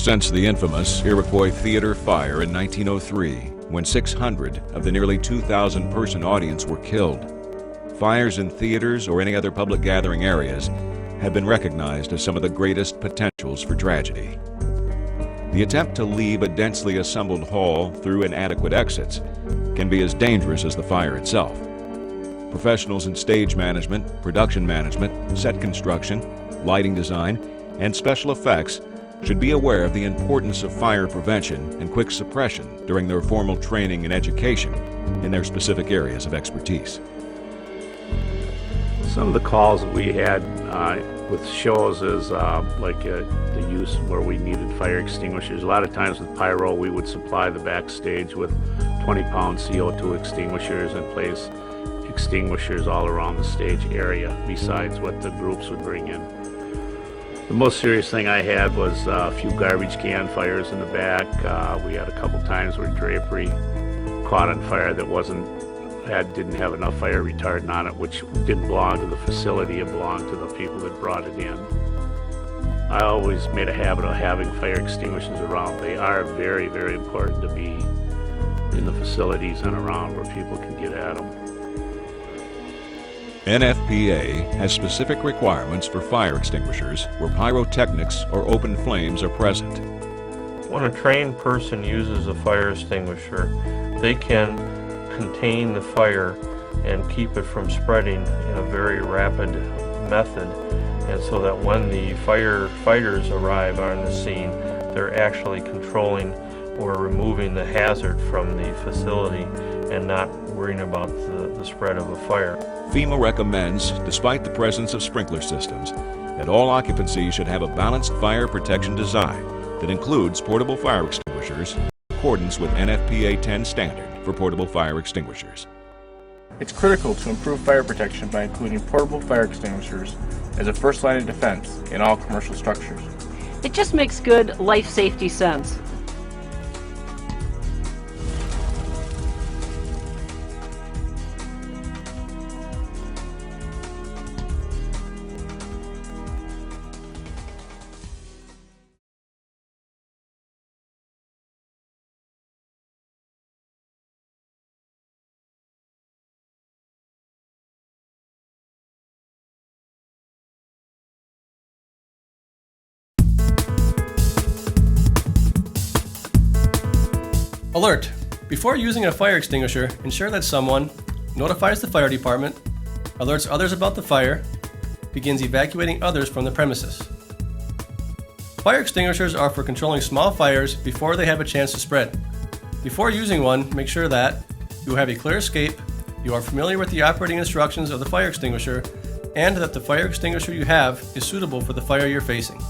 Since the infamous Iroquois Theater fire in 1903, when 600 of the nearly 2,000-person audience were killed, fires in theaters or any other public gathering areas have been recognized as some of the greatest potentials for tragedy. The attempt to leave a densely assembled hall through inadequate exits can be as dangerous as the fire itself. Professionals in stage management, production management, set construction, lighting design, and special effects should be aware of the importance of fire prevention and quick suppression during their formal training and education in their specific areas of expertise. Some of the calls that we had with shows is the use where we needed fire extinguishers. A lot of times with pyro, we would supply the backstage with 20-pound CO2 extinguishers and place extinguishers all around the stage area besides what the groups would bring in. The most serious thing I had was a few garbage can fires in the back. We had a couple times where drapery caught on fire that didn't have enough fire retardant on it, which didn't belong to the facility, it belonged to the people that brought it in. I always made a habit of having fire extinguishers around. They are very, very important to be in the facilities and around where people can get at them. NFPA has specific requirements for fire extinguishers where pyrotechnics or open flames are present. When a trained person uses a fire extinguisher, they can contain the fire and keep it from spreading in a very rapid method, and so that when the firefighters arrive on the scene, they're actually controlling or removing the hazard from the facility and not worrying about the spread of a fire. FEMA recommends, despite the presence of sprinkler systems, that all occupancies should have a balanced fire protection design that includes portable fire extinguishers in accordance with NFPA 10 standard for portable fire extinguishers. It's critical to improve fire protection by including portable fire extinguishers as a first line of defense in all commercial structures. It just makes good life safety sense. Alert! Before using a fire extinguisher, ensure that someone notifies the fire department, alerts others about the fire, begins evacuating others from the premises. Fire extinguishers are for controlling small fires before they have a chance to spread. Before using one, make sure that you have a clear escape, you are familiar with the operating instructions of the fire extinguisher, and that the fire extinguisher you have is suitable for the fire you're facing.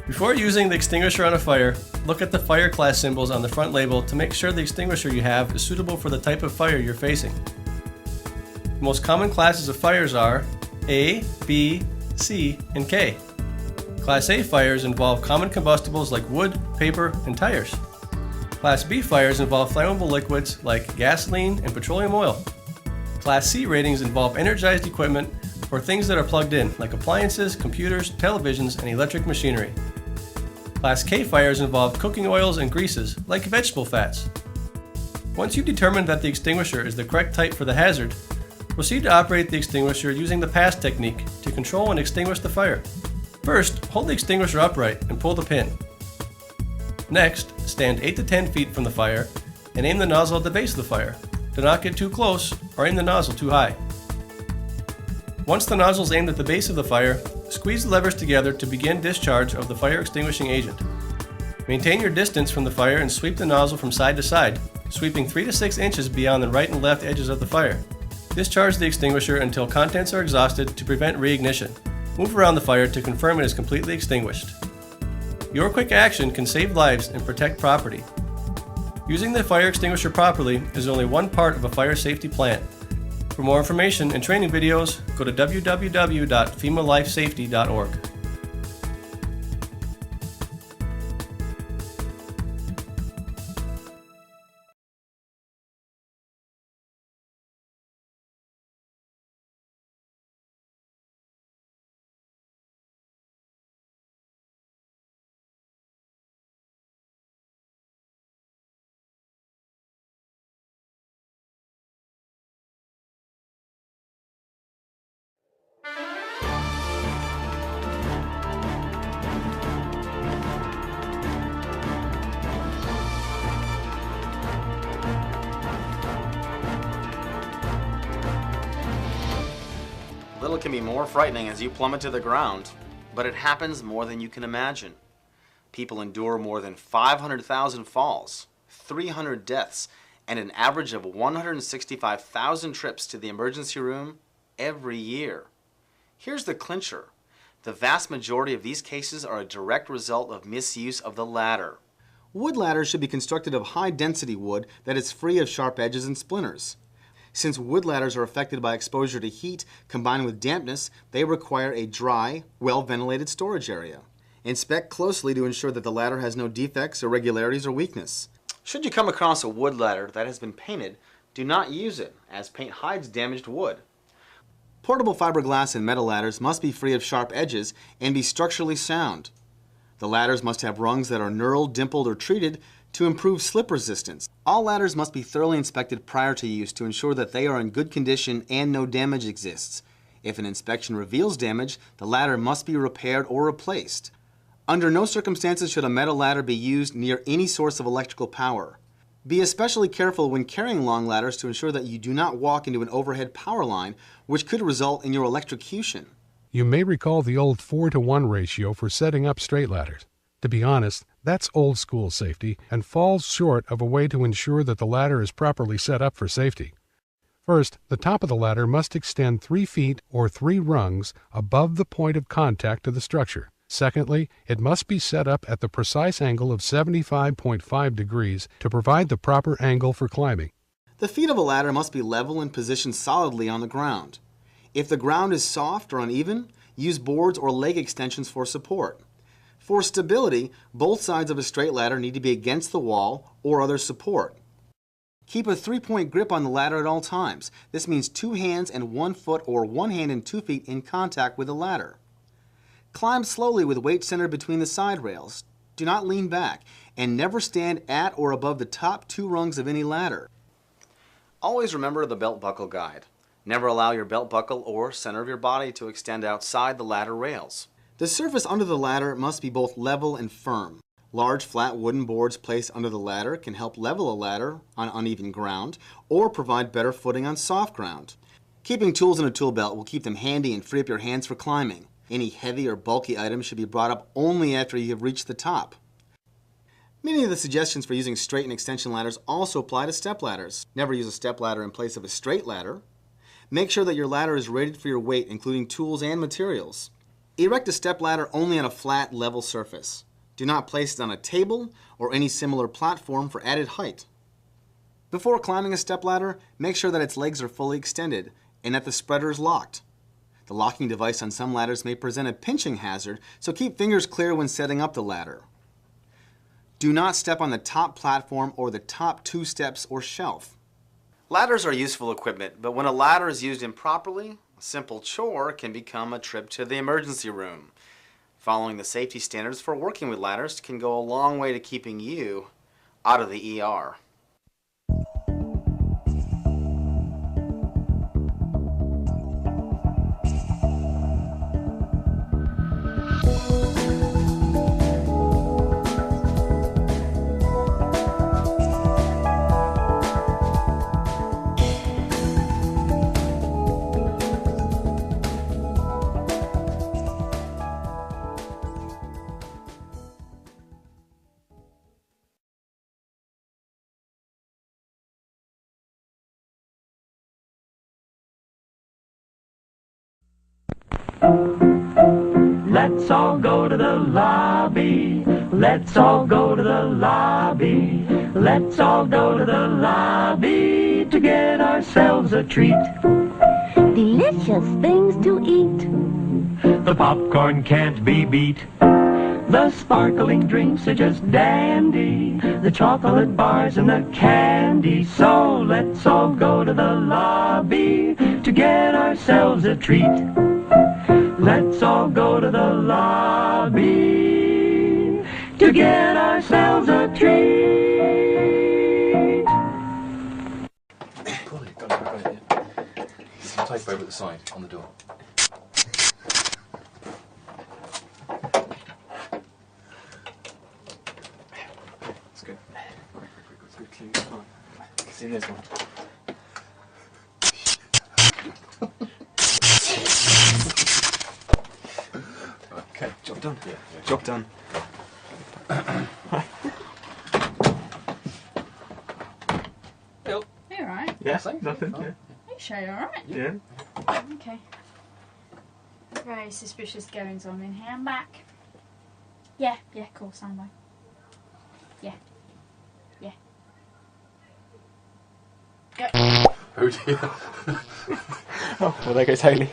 Before using the extinguisher on a fire, look at the fire class symbols on the front label to make sure the extinguisher you have is suitable for the type of fire you're facing. The most common classes of fires are A, B, C, and K. Class A fires involve common combustibles like wood, paper, and tires. Class B fires involve flammable liquids like gasoline and petroleum oil. Class C ratings involve energized equipment or things that are plugged in, like appliances, computers, televisions, and electric machinery. Class K fires involve cooking oils and greases, like vegetable fats. Once you've determined that the extinguisher is the correct type for the hazard, proceed to operate the extinguisher using the PACC technique to control and extinguish the fire. First, hold the extinguisher upright and pull the pin. Next, stand 8 to 10 feet from the fire and aim the nozzle at the base of the fire. Do not get too close or aim the nozzle too high. Once the nozzle is aimed at the base of the fire, squeeze the levers together to begin discharge of the fire extinguishing agent. Maintain your distance from the fire and sweep the nozzle from side to side, sweeping 3 to 6 inches beyond the right and left edges of the fire. Discharge the extinguisher until contents are exhausted to prevent reignition. Move around the fire to confirm it is completely extinguished. Your quick action can save lives and protect property. Using the fire extinguisher properly is only one part of a fire safety plan. For more information and training videos, go to www.femalifesafety.org. Little can be more frightening as you plummet to the ground, but it happens more than you can imagine. People endure more than 500,000 falls, 300 deaths, and an average of 165,000 trips to the emergency room every year. Here's the clincher. The vast majority of these cases are a direct result of misuse of the ladder. Wood ladders should be constructed of high-density wood that is free of sharp edges and splinters. Since wood ladders are affected by exposure to heat combined with dampness, they require a dry, well-ventilated storage area. Inspect closely to ensure that the ladder has no defects, irregularities, or weakness. Should you come across a wood ladder that has been painted, do not use it, as paint hides damaged wood. Portable fiberglass and metal ladders must be free of sharp edges and be structurally sound. The ladders must have rungs that are knurled, dimpled, or treated to improve slip resistance. All ladders must be thoroughly inspected prior to use to ensure that they are in good condition and no damage exists. If an inspection reveals damage, the ladder must be repaired or replaced. Under no circumstances should a metal ladder be used near any source of electrical power. Be especially careful when carrying long ladders to ensure that you do not walk into an overhead power line, which could result in your electrocution. You may recall the old 4-to-1 ratio for setting up straight ladders. To be honest, that's old school safety and falls short of a way to ensure that the ladder is properly set up for safety. First, the top of the ladder must extend 3 feet or 3 rungs above the point of contact to the structure. Secondly, it must be set up at the precise angle of 75.5 degrees to provide the proper angle for climbing. The feet of a ladder must be level and positioned solidly on the ground. If the ground is soft or uneven, use boards or leg extensions for support. For stability, both sides of a straight ladder need to be against the wall or other support. Keep a 3-point grip on the ladder at all times. This means 2 hands and 1 foot or 1 hand and 2 feet in contact with the ladder. Climb slowly with weight centered between the side rails. Do not lean back, and never stand at or above the top 2 rungs of any ladder. Always remember the belt buckle guide. Never allow your belt buckle or center of your body to extend outside the ladder rails. The surface under the ladder must be both level and firm. Large flat wooden boards placed under the ladder can help level a ladder on uneven ground or provide better footing on soft ground. Keeping tools in a tool belt will keep them handy and free up your hands for climbing. Any heavy or bulky items should be brought up only after you have reached the top. Many of the suggestions for using straight and extension ladders also apply to step ladders. Never use a step ladder in place of a straight ladder. Make sure that your ladder is rated for your weight, including tools and materials. Erect a step ladder only on a flat, level surface. Do not place it on a table or any similar platform for added height. Before climbing a step ladder, make sure that its legs are fully extended and that the spreader is locked. The locking device on some ladders may present a pinching hazard, so keep fingers clear when setting up the ladder. Do not step on the top platform or the top 2 steps or shelf. Ladders are useful equipment, but when a ladder is used improperly, a simple chore can become a trip to the emergency room. Following the safety standards for working with ladders can go a long way to keeping you out of the ER. Let's all go to the lobby. Let's all go to the lobby. Let's all go to the lobby to get ourselves a treat. Delicious things to eat. The popcorn can't be beat. The sparkling drinks are just dandy. The chocolate bars and the candy. So let's all go to the lobby to get ourselves a treat. Let's all go to the lobby to get ourselves a treat. Got it. Some tape over at the side on the door. It's good. It's good. Clean. Fine. See this one. Job done. Yeah. Job done. You alright? Yeah, nothing. Yeah. Are you sure you're alright? Yeah. Okay. Very suspicious goings on in here. I'm back. Yeah, cool, stand by. Yeah. Go. Oh dear. Oh, well, there goes Haley.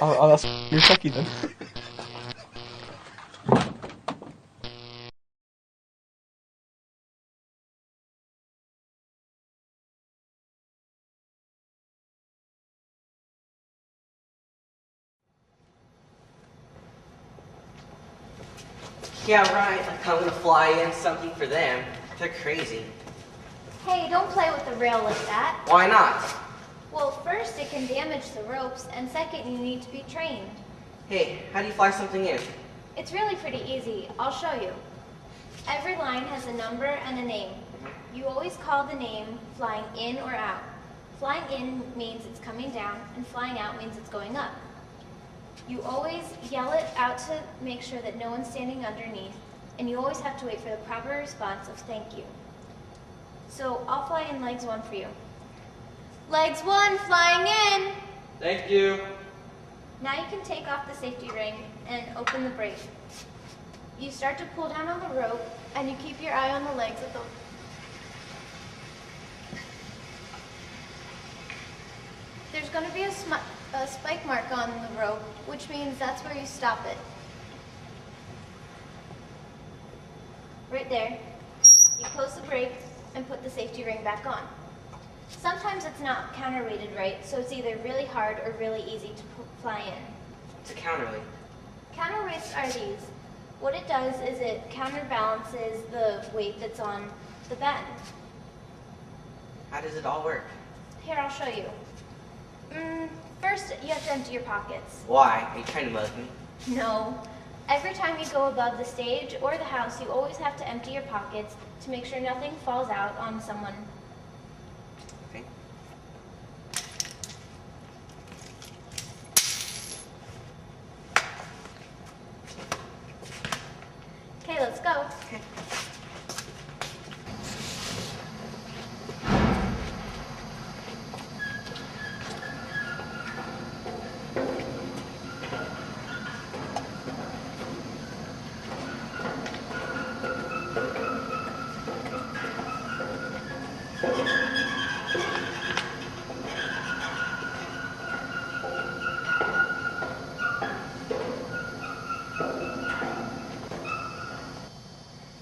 Oh, that's you're lucky then. Yeah, right. Like I'm gonna fly in something for them. They're crazy. Hey, don't play with the rail like that. Why not? Well, first it can damage the ropes, and second you need to be trained. Hey, how do you fly something in? It's really pretty easy. I'll show you. Every line has a number and a name. You always call the name flying in or out. Flying in means it's coming down, and flying out means it's going up. You always yell it out to make sure that no one's standing underneath, and you always have to wait for the proper response of thank you. So I'll fly in legs 1 for you. Legs 1, flying in! Thank you. Now you can take off the safety ring and open the brake. You start to pull down on the rope, and you keep your eye on the legs of the... There's going to be a spike mark on the rope, which means that's where you stop it. Right there. You close the brake and put the safety ring back on. Sometimes it's not counterweighted right, so it's either really hard or really easy to fly in. It's a counterweight. Counterweights are these. What it does is it counterbalances the weight that's on the batten. How does it all work? Here, I'll show you. First, you have to empty your pockets. Why? Are you trying to mug me? No. Every time you go above the stage or the house, you always have to empty your pockets to make sure nothing falls out on someone. Okay. Okay, let's go. Okay.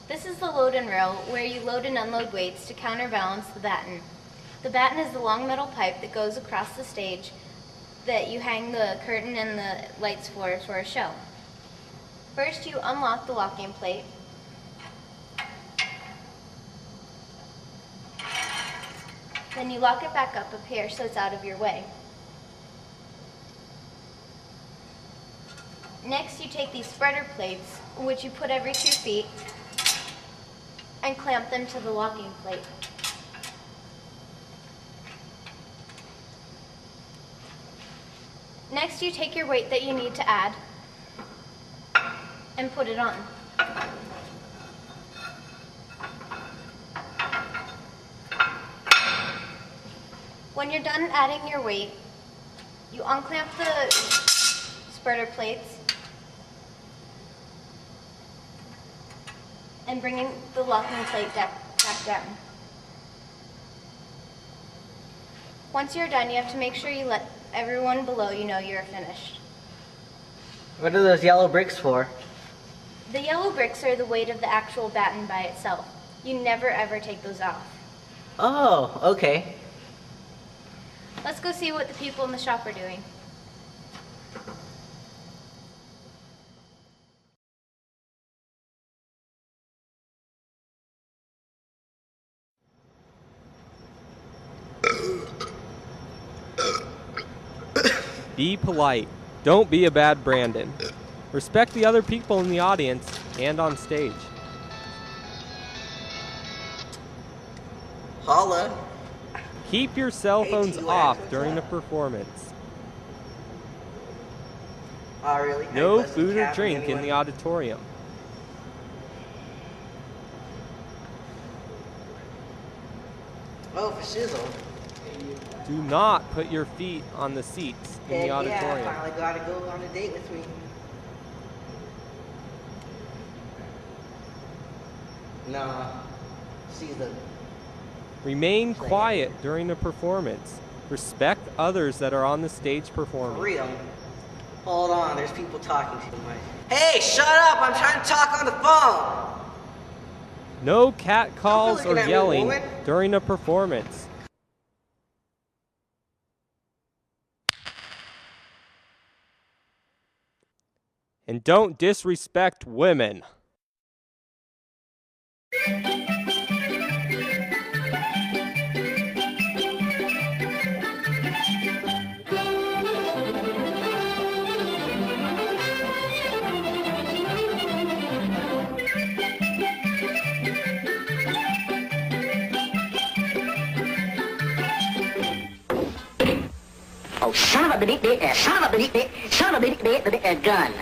This is the load and rail, where you load and unload weights to counterbalance the batten. The batten is the long metal pipe that goes across the stage that you hang the curtain and the lights for a show. First, you unlock the locking plate. Then you lock it back up here so it's out of your way. Next, you take these spreader plates, which you put every 2 feet, and clamp them to the locking plate. Next, you take your weight that you need to add and put it on. When you're done adding your weight, you unclamp the spreader plates and bringing the locking plate back down. Once you're done, you have to make sure you let everyone below you know you're finished. What are those yellow bricks for? The yellow bricks are the weight of the actual batten by itself. You never ever take those off. Oh, okay. Let's go see what the people in the shop are doing. Be polite. Don't be a bad Brandon. Respect the other people in the audience and on stage. Holla. Keep your cell phones off during the performance. Oh, really? No food or drink in the auditorium. Oh, for shizzle. Do not put your feet on the seats in the auditorium. Yeah, I finally got to go on a date with me. No, she's a... Remain quiet during the performance. Respect others that are on the stage performing. For real. Hold on, there's people talking too much. Hey, shut up! I'm trying to talk on the phone! No cat calls or at me, yelling woman. during a performance. And don't disrespect women. Oh, son of a gun.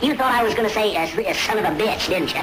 You thought I was going to say son of a bitch, didn't you?